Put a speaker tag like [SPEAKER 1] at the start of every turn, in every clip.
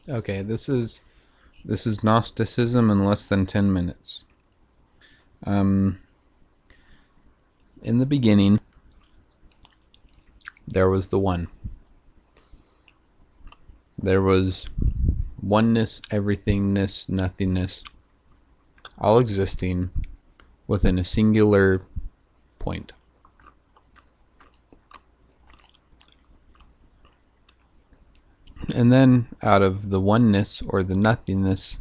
[SPEAKER 1] Okay, this is Gnosticism in less than 10 minutes. Um in the beginning there was the one. There was oneness, everythingness, nothingness, all existing within a singular point. And then out of the oneness or the nothingness,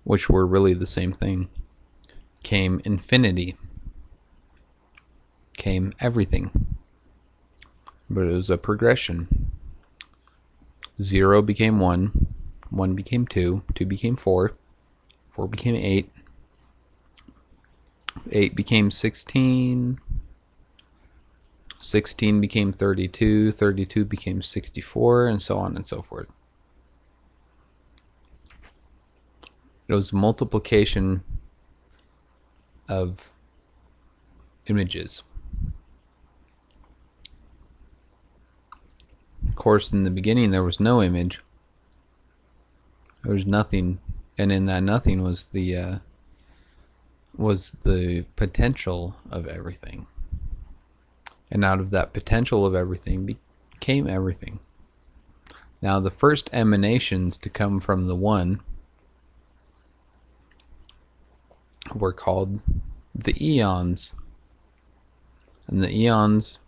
[SPEAKER 1] which were really the same thing, came infinity, came everything. But it was a progression. 0 became 1, 1 became 2, 2 became 4, 4 became 8, 8 became 16, 16 became 32, 32 became 64, and so on and so forth. It was multiplication of images. Of course, in the beginning there was no image. There was nothing, and in that nothing was the potential of everything. And out of that potential of everything became everything. Now, the first emanations to come from the one were called the eons. And the eons,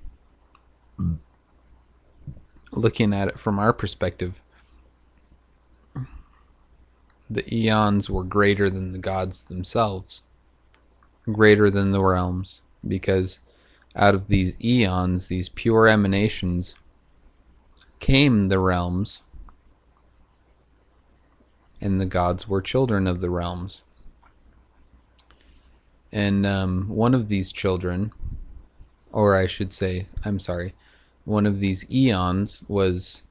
[SPEAKER 1] looking at it from our perspective, the eons were greater than the gods themselves, greater than the realms, because out of these eons, these pure emanations, came the realms, and the gods were children of the realms. And one of these children, or I should say, I'm sorry, one of these eons was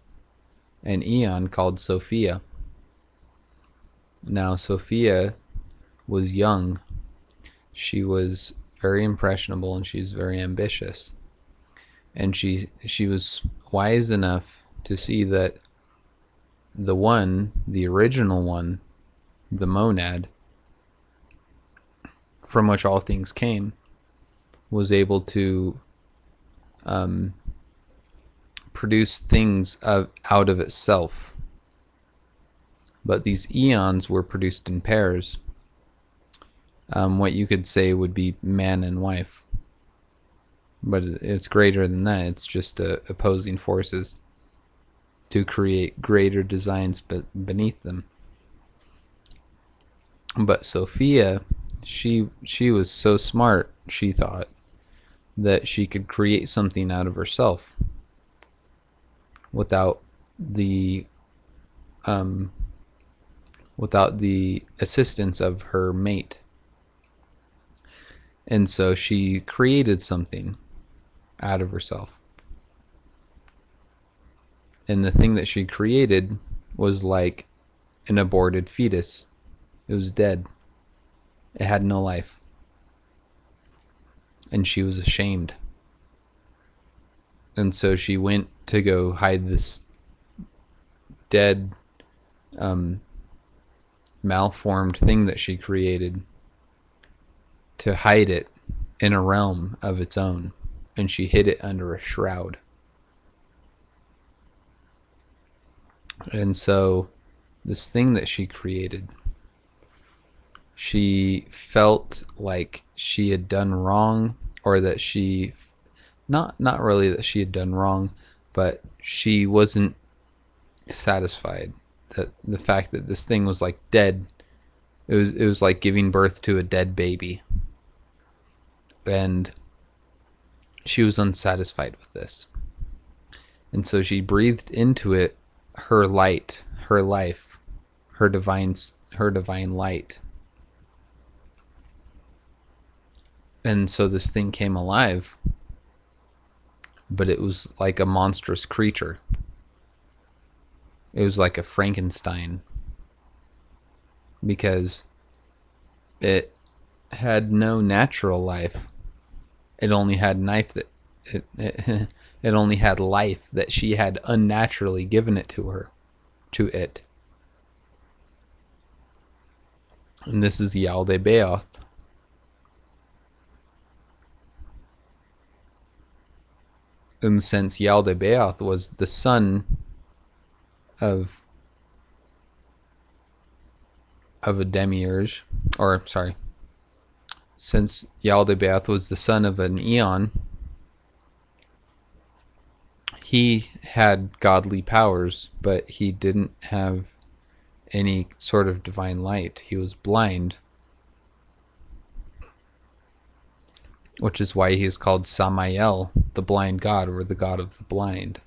[SPEAKER 1] an eon called Sophia. Now, Sophia was young. She was very impressionable and she's very ambitious. And she was wise enough to see that the one, the original one, the monad, from which all things came, was able to produce things out of itself. But these eons were produced in pairs. What you could say would be man and wife. But it's greater than that. It's just opposing forces to create greater designs beneath them. But Sophia, she was so smart, she thought, that she could create something out of herself without the assistance of her mate. And so she created something out of herself. And the thing that she created was like an aborted fetus. It was dead. It had no life. And she was ashamed. And so she went to go hide this dead, malformed thing that she created, to hide it in a realm of its own. And she hid it under a shroud. And so this thing that she created, she felt like she had done wrong, or that she not really that she had done wrong, but she wasn't satisfied that the fact that this thing was like dead. It was like giving birth to a dead baby. And she was unsatisfied with this. And so she breathed into it her light, her life, her divine light. And so this thing came alive, but it was like a monstrous creature. It was like a Frankenstein, because it had no natural life. It only had it only had life that she had unnaturally given it to her. to it. And this is Yaldabaoth. And since Yaldabaoth was the son of a demiurge, or sorry, since Yaldabaoth was the son of an Eon, he had godly powers, but he didn't have any sort of divine light. He was blind, which is why he is called Samael, the blind god, or the god of the blind.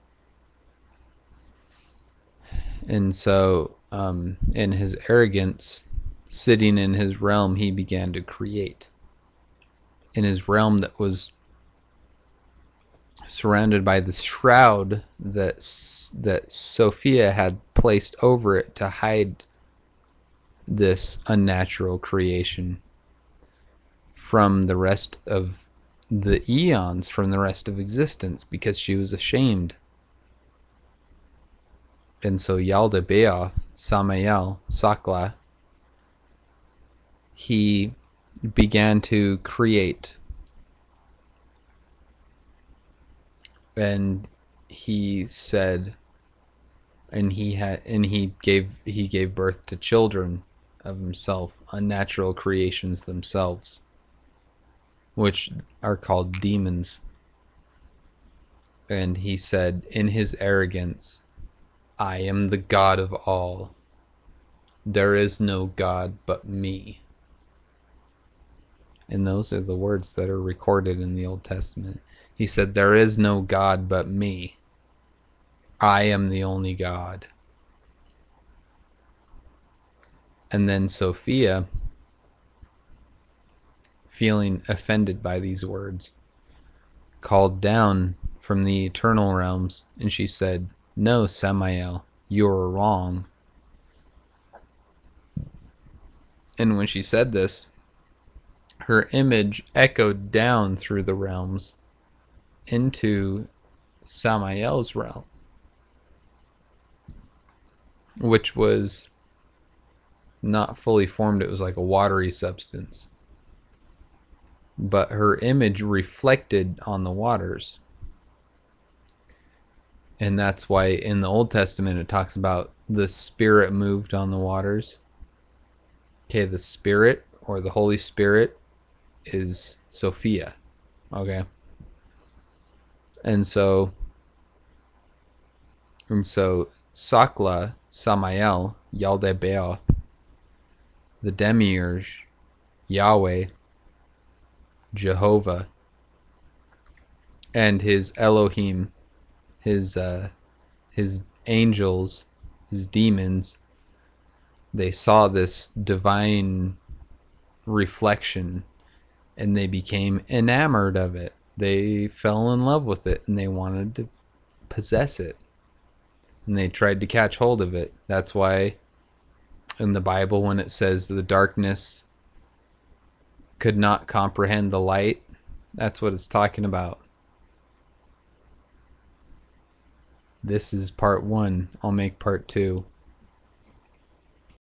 [SPEAKER 1] And so, in his arrogance, sitting in his realm, he began to create. In his realm that was surrounded by this shroud that Sophia had placed over it to hide this unnatural creation from the rest of the eons, from the rest of existence, because she was ashamed. And so Yaldabaoth, Samael, Sakla, he began to create. And he said, and he gave birth to children of himself, unnatural creations themselves, which are called demons. And he said, in his arrogance, I am the God of all. There is no God but me. And those are the words that are recorded in the Old Testament. He said, there is no God but me. I am the only God. And then Sophia, feeling offended by these words, called down from the eternal realms, and she said, no, Samael, you're wrong. And when she said this, her image echoed down through the realms into Samael's realm, which was not fully formed. It was like a watery substance. But her image reflected on the waters. And that's why in the Old Testament it talks about the Spirit moved on the waters. Okay, the Spirit or the Holy Spirit is Sophia. Okay. And so Sakla, Samael, Yaldabaoth, the demiurge, Yahweh, Jehovah, and his Elohim, his angels, his demons, they saw this divine reflection and they became enamored of it. They fell in love with it and they wanted to possess it. And they tried to catch hold of it. That's why in the Bible when it says the darkness could not comprehend the light, that's what it's talking about. This is part 1. I'll make part 2.